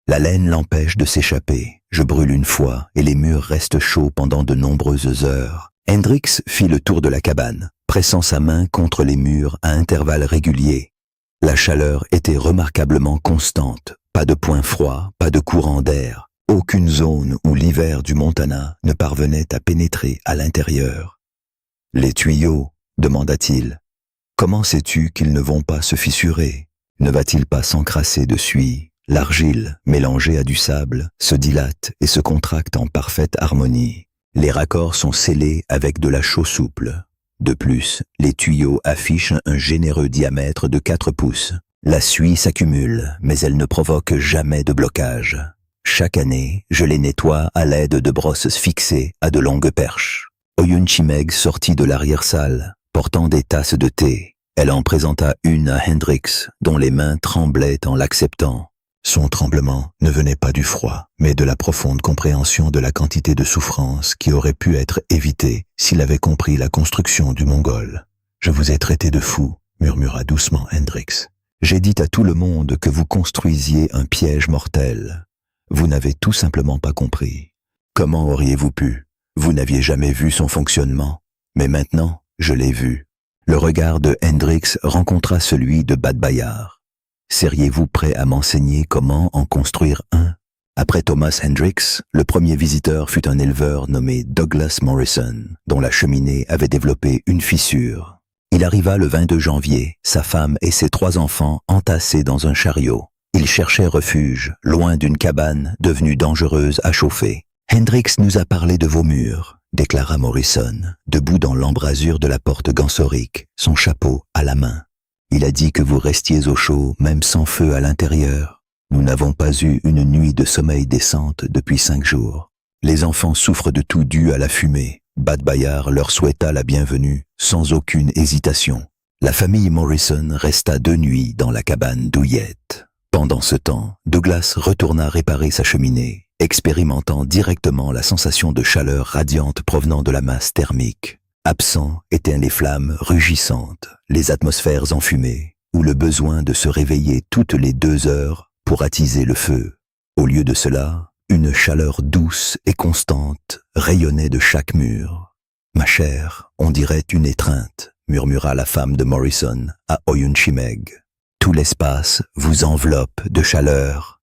La laine l'empêche de s'échapper. Je brûle une fois, et les murs restent chauds pendant de nombreuses heures. Hendrix fit le tour de la cabane, pressant sa main contre les murs à intervalles réguliers. La chaleur était remarquablement constante. Pas de point froid, pas de courant d'air. Aucune zone où l'hiver du Montana ne parvenait à pénétrer à l'intérieur. « Les tuyaux » demanda-t-il. « Comment sais-tu qu'ils ne vont pas se fissurer? Ne va-t-il pas s'encrasser de suie? L'argile, mélangée à du sable, se dilate et se contracte en parfaite harmonie. Les raccords sont scellés avec de la chaux souple. De plus, les tuyaux affichent un généreux diamètre de 4 pouces. La suie s'accumule, mais elle ne provoque jamais de blocage. Chaque année, je les nettoie à l'aide de brosses fixées à de longues perches. » Oyunchimeg sortit de l'arrière-salle, portant des tasses de thé. Elle en présenta une à Hendrix, dont les mains tremblaient en l'acceptant. Son tremblement ne venait pas du froid, mais de la profonde compréhension de la quantité de souffrance qui aurait pu être évitée s'il avait compris la construction du Mongol. « Je vous ai traité de fou, » murmura doucement Hendrix. « J'ai dit à tout le monde que vous construisiez un piège mortel. Vous n'avez tout simplement pas compris. Comment auriez-vous pu? Vous n'aviez jamais vu son fonctionnement. Mais maintenant, je l'ai vu. » Le regard de Hendrix rencontra celui de Badbayar. « Seriez-vous prêt à m'enseigner comment en construire un? » Après Thomas Hendrix, le premier visiteur fut un éleveur nommé Douglas Morrison, dont la cheminée avait développé une fissure. Il arriva le 22 janvier, sa femme et ses 3 enfants entassés dans un chariot. Ils cherchaient refuge, loin d'une cabane devenue dangereuse à chauffer. « Hendrix nous a parlé de vos murs », déclara Morrison, debout dans l'embrasure de la porte gansorique, son chapeau à la main. « Il a dit que vous restiez au chaud, même sans feu à l'intérieur. Nous n'avons pas eu une nuit de sommeil décente depuis 5 jours. Les enfants souffrent de tout dû à la fumée. » Badbayar leur souhaita la bienvenue, sans aucune hésitation. La famille Morrison resta 2 nuits dans la cabane douillette. Pendant ce temps, Douglas retourna réparer sa cheminée, expérimentant directement la sensation de chaleur radiante provenant de la masse thermique. Absents étaient les flammes rugissantes, les atmosphères enfumées, ou le besoin de se réveiller toutes les 2 heures pour attiser le feu. Au lieu de cela, une chaleur douce et constante rayonnait de chaque mur. « Ma chère, on dirait une étreinte », murmura la femme de Morrison à Oyunchimeg. « Tout l'espace vous enveloppe de chaleur. »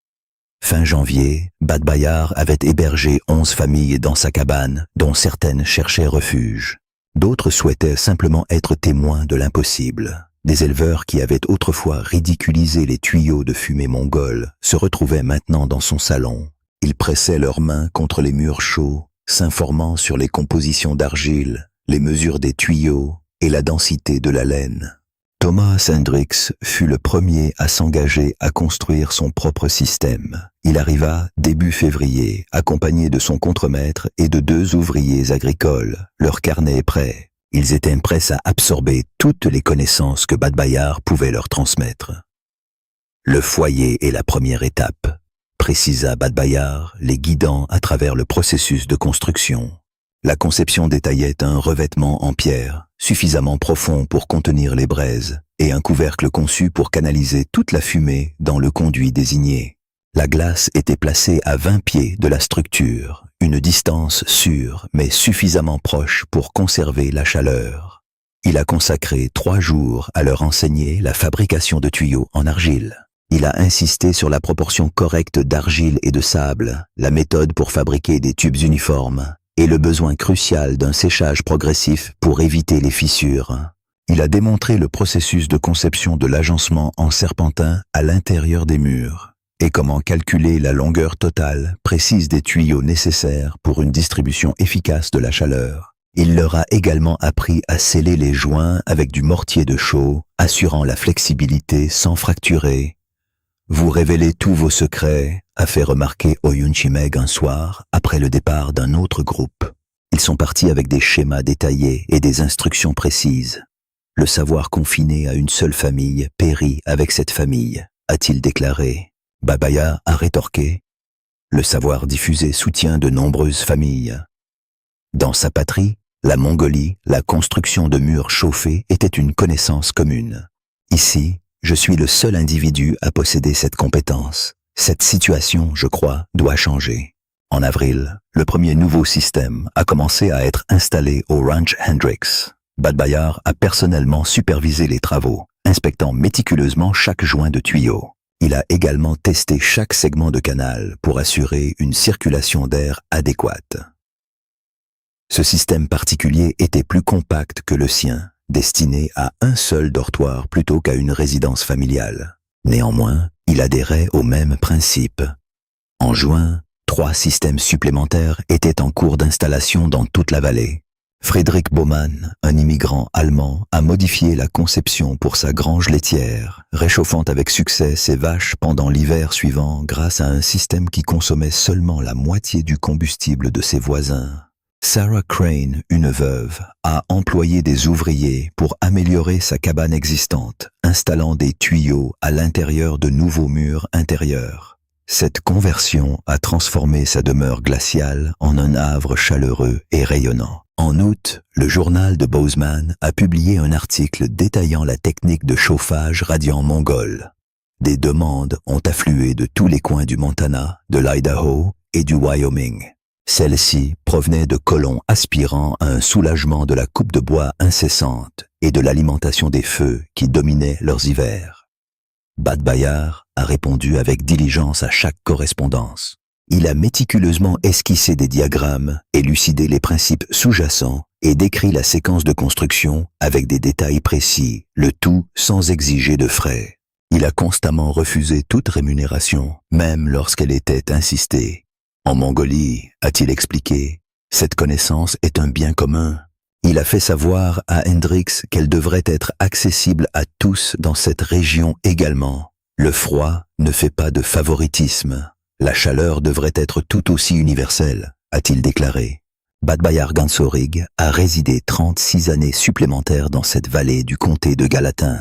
Fin janvier, Badbayar avait hébergé 11 familles dans sa cabane, dont certaines cherchaient refuge. D'autres souhaitaient simplement être témoins de l'impossible. Des éleveurs qui avaient autrefois ridiculisé les tuyaux de fumée mongole se retrouvaient maintenant dans son salon. Ils pressaient leurs mains contre les murs chauds, s'informant sur les compositions d'argile, les mesures des tuyaux et la densité de la laine. Thomas Hendrix fut le premier à s'engager à construire son propre système. Il arriva début février, accompagné de son contremaître et de 2 ouvriers agricoles, leur carnet prêt. Ils étaient prêts à absorber toutes les connaissances que Badbayar pouvait leur transmettre. Le foyer est la première étape, précisa Badbayar, les guidant à travers le processus de construction. La conception détaillait un revêtement en pierre, suffisamment profond pour contenir les braises, et un couvercle conçu pour canaliser toute la fumée dans le conduit désigné. La glace était placée à 20 pieds de la structure, une distance sûre mais suffisamment proche pour conserver la chaleur. Il a consacré 3 jours à leur enseigner la fabrication de tuyaux en argile. Il a insisté sur la proportion correcte d'argile et de sable, la méthode pour fabriquer des tubes uniformes, et le besoin crucial d'un séchage progressif pour éviter les fissures. Il a démontré le processus de conception de l'agencement en serpentin à l'intérieur des murs, et comment calculer la longueur totale précise des tuyaux nécessaires pour une distribution efficace de la chaleur. Il leur a également appris à sceller les joints avec du mortier de chaux, assurant la flexibilité sans fracturer. « Vous révélez tous vos secrets », a fait remarquer Oyunchimeg un soir, après le départ d'un autre groupe. Ils sont partis avec des schémas détaillés et des instructions précises. Le savoir confiné à une seule famille périt avec cette famille, a-t-il déclaré. Badbayar a rétorqué. Le savoir diffusé soutient de nombreuses familles. Dans sa patrie, la Mongolie, la construction de murs chauffés était une connaissance commune. Ici, je suis le seul individu à posséder cette compétence. Cette situation, je crois, doit changer. En avril, le premier nouveau système a commencé à être installé au Ranch Hendricks. Badbayar a personnellement supervisé les travaux, inspectant méticuleusement chaque joint de tuyau. Il a également testé chaque segment de canal pour assurer une circulation d'air adéquate. Ce système particulier était plus compact que le sien, destiné à un seul dortoir plutôt qu'à une résidence familiale. Néanmoins, il adhérait au même principe. En juin, 3 systèmes supplémentaires étaient en cours d'installation dans toute la vallée. Frédéric Baumann, un immigrant allemand, a modifié la conception pour sa grange laitière, réchauffant avec succès ses vaches pendant l'hiver suivant grâce à un système qui consommait seulement la moitié du combustible de ses voisins. Sarah Crane, une veuve, a employé des ouvriers pour améliorer sa cabane existante, installant des tuyaux à l'intérieur de nouveaux murs intérieurs. Cette conversion a transformé sa demeure glaciale en un havre chaleureux et rayonnant. En août, le journal de Bozeman a publié un article détaillant la technique de chauffage radiant mongol. Des demandes ont afflué de tous les coins du Montana, de l'Idaho et du Wyoming. Celles-ci provenaient de colons aspirant à un soulagement de la coupe de bois incessante et de l'alimentation des feux qui dominaient leurs hivers. Badbayar a répondu avec diligence à chaque correspondance. Il a méticuleusement esquissé des diagrammes, élucidé les principes sous-jacents et décrit la séquence de construction avec des détails précis, le tout sans exiger de frais. Il a constamment refusé toute rémunération, même lorsqu'elle était insistée. En Mongolie, a-t-il expliqué, cette connaissance est un bien commun. Il a fait savoir à Hendricks qu'elle devrait être accessible à tous dans cette région également. Le froid ne fait pas de favoritisme. La chaleur devrait être tout aussi universelle, a-t-il déclaré. Badbayar Gansorig a résidé 36 années supplémentaires dans cette vallée du comté de Gallatin.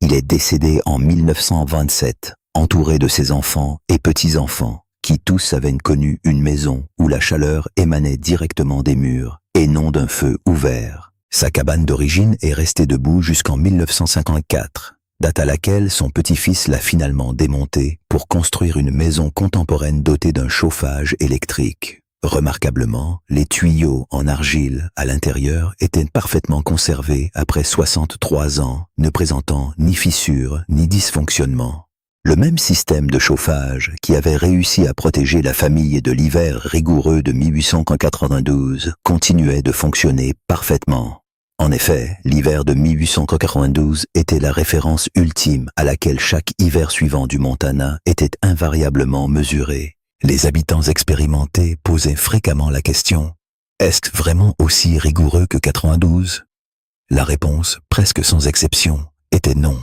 Il est décédé en 1927, entouré de ses enfants et petits-enfants, qui tous avaient connu une maison où la chaleur émanait directement des murs et non d'un feu ouvert. Sa cabane d'origine est restée debout jusqu'en 1954, date à laquelle son petit-fils l'a finalement démontée pour construire une maison contemporaine dotée d'un chauffage électrique. Remarquablement, les tuyaux en argile à l'intérieur étaient parfaitement conservés après 63 ans, ne présentant ni fissures ni dysfonctionnement. Le même système de chauffage qui avait réussi à protéger la famille de l'hiver rigoureux de 1892 continuait de fonctionner parfaitement. En effet, l'hiver de 1892 était la référence ultime à laquelle chaque hiver suivant du Montana était invariablement mesuré. Les habitants expérimentés posaient fréquemment la question « Est-ce vraiment aussi rigoureux que 92 ?» La réponse, presque sans exception, était non.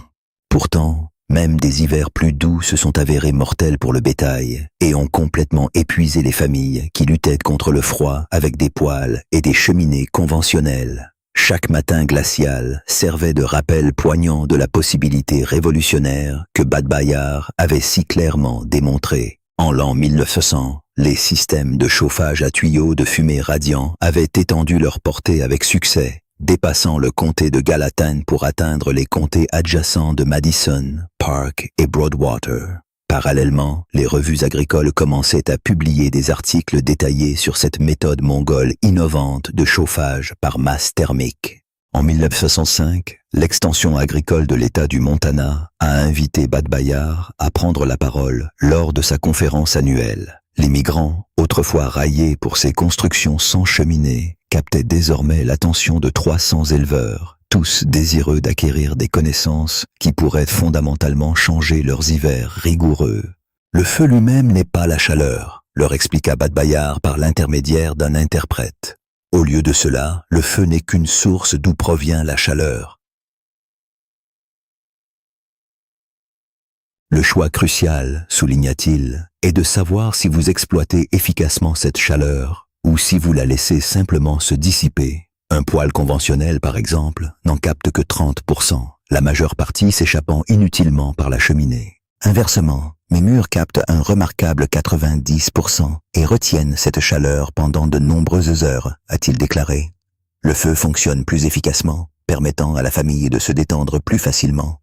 Pourtant, même des hivers plus doux se sont avérés mortels pour le bétail et ont complètement épuisé les familles qui luttaient contre le froid avec des poêles et des cheminées conventionnelles. Chaque matin glacial servait de rappel poignant de la possibilité révolutionnaire que Badbayar avait si clairement démontrée. En l'an 1900, les systèmes de chauffage à tuyaux de fumée radiant avaient étendu leur portée avec succès, dépassant le comté de Gallatin pour atteindre les comtés adjacents de Madison, Park et Broadwater. Parallèlement, les revues agricoles commençaient à publier des articles détaillés sur cette méthode mongole innovante de chauffage par masse thermique. En 1905, l'extension agricole de l'État du Montana a invité Badbayar à prendre la parole lors de sa conférence annuelle. Les migrants, autrefois raillés pour ces constructions sans cheminée, captaient désormais l'attention de 300 éleveurs, tous désireux d'acquérir des connaissances qui pourraient fondamentalement changer leurs hivers rigoureux. Le feu lui-même n'est pas la chaleur, leur expliqua Badbayar par l'intermédiaire d'un interprète. Au lieu de cela, le feu n'est qu'une source d'où provient la chaleur. Le choix crucial, souligna-t-il, est de savoir si vous exploitez efficacement cette chaleur ou si vous la laissez simplement se dissiper. Un poêle conventionnel, par exemple, n'en capte que 30%, la majeure partie s'échappant inutilement par la cheminée. Inversement, mes murs captent un remarquable 90% et retiennent cette chaleur pendant de nombreuses heures, a-t-il déclaré. Le feu fonctionne plus efficacement, permettant à la famille de se détendre plus facilement.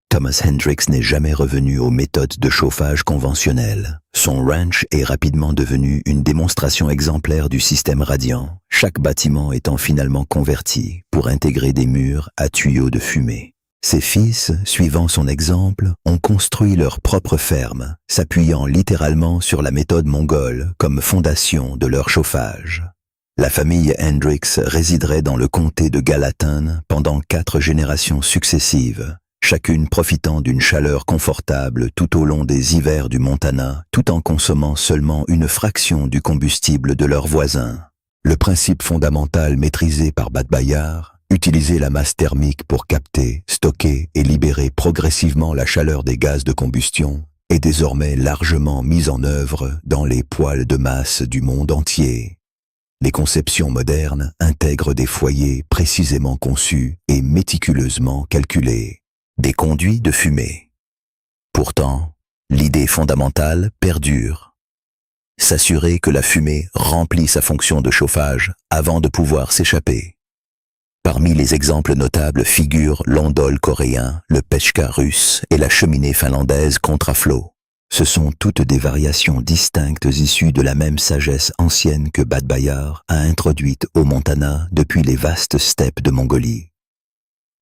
Thomas Hendricks n'est jamais revenu aux méthodes de chauffage conventionnelles. Son ranch est rapidement devenu une démonstration exemplaire du système radiant, chaque bâtiment étant finalement converti pour intégrer des murs à tuyaux de fumée. Ses fils, suivant son exemple, ont construit leur propre ferme, s'appuyant littéralement sur la méthode mongole comme fondation de leur chauffage. La famille Hendricks résiderait dans le comté de Gallatin pendant 4 générations successives, chacune profitant d'une chaleur confortable tout au long des hivers du Montana, tout en consommant seulement une fraction du combustible de leurs voisins. Le principe fondamental maîtrisé par Bad Bayar, utiliser la masse thermique pour capter, stocker et libérer progressivement la chaleur des gaz de combustion, est désormais largement mis en œuvre dans les poêles de masse du monde entier. Les conceptions modernes intègrent des foyers précisément conçus et méticuleusement calculés. Des conduits de fumée. Pourtant, l'idée fondamentale perdure. S'assurer que la fumée remplit sa fonction de chauffage avant de pouvoir s'échapper. Parmi les exemples notables figurent l'ondol coréen, le pechka russe et la cheminée finlandaise contre-flot. Ce sont toutes des variations distinctes issues de la même sagesse ancienne que Bad Bayar a introduite au Montana depuis les vastes steppes de Mongolie.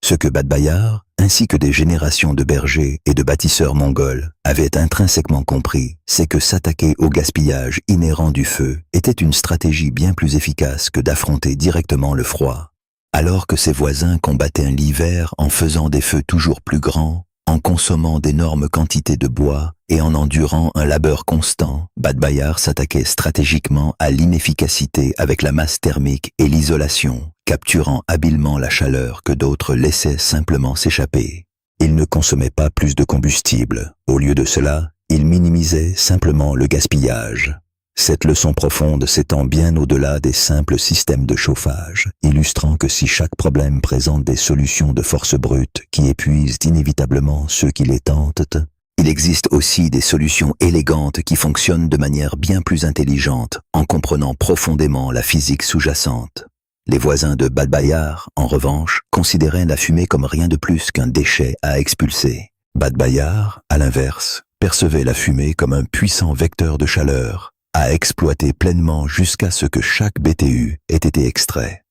Ce que Bad Bayar, ainsi que des générations de bergers et de bâtisseurs mongols, avaient intrinsèquement compris, c'est que s'attaquer au gaspillage inhérent du feu était une stratégie bien plus efficace que d'affronter directement le froid. Alors que ses voisins combattaient l'hiver en faisant des feux toujours plus grands, en consommant d'énormes quantités de bois et en endurant un labeur constant, Bad Bayar s'attaquait stratégiquement à l'inefficacité avec la masse thermique et l'isolation, capturant habilement la chaleur que d'autres laissaient simplement s'échapper. Il ne consommait pas plus de combustible. Au lieu de cela, il minimisait simplement le gaspillage. Cette leçon profonde s'étend bien au-delà des simples systèmes de chauffage, illustrant que si chaque problème présente des solutions de force brute qui épuisent inévitablement ceux qui les tentent, il existe aussi des solutions élégantes qui fonctionnent de manière bien plus intelligente en comprenant profondément la physique sous-jacente. Les voisins de Bad Bayar, en revanche, considéraient la fumée comme rien de plus qu'un déchet à expulser. Bad Bayar, à l'inverse, percevait la fumée comme un puissant vecteur de chaleur, à exploiter pleinement jusqu'à ce que chaque BTU ait été extrait.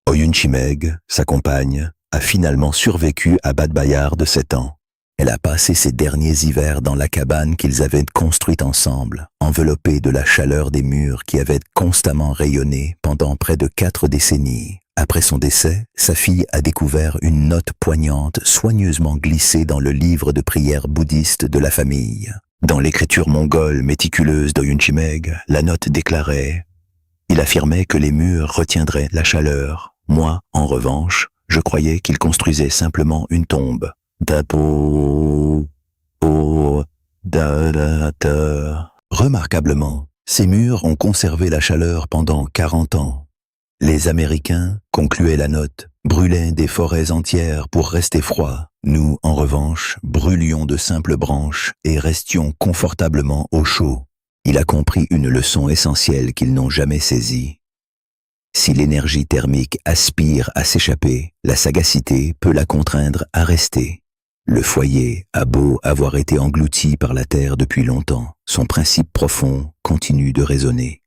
Oyun Chimeg, sa compagne, a finalement survécu à Bad Bayar de 7 ans. Elle a passé ses derniers hivers dans la cabane qu'ils avaient construite ensemble, enveloppée de la chaleur des murs qui avaient constamment rayonné pendant près de 4 décennies. Après son décès, sa fille a découvert une note poignante soigneusement glissée dans le livre de prière bouddhiste de la famille. Dans l'écriture mongole méticuleuse d'Oyun Chimeg, la note déclarait « Il affirmait que les murs retiendraient la chaleur. Moi, en revanche, je croyais qu'il construisait simplement une tombe. » Remarquablement, ces murs ont conservé la chaleur pendant 40 ans. Les Américains, concluait la note, brûlaient des forêts entières pour rester froids. Nous, en revanche, brûlions de simples branches et restions confortablement au chaud. Il a compris une leçon essentielle qu'ils n'ont jamais saisie. Si l'énergie thermique aspire à s'échapper, la sagacité peut la contraindre à rester. Le foyer a beau avoir été englouti par la terre depuis longtemps, son principe profond continue de résonner.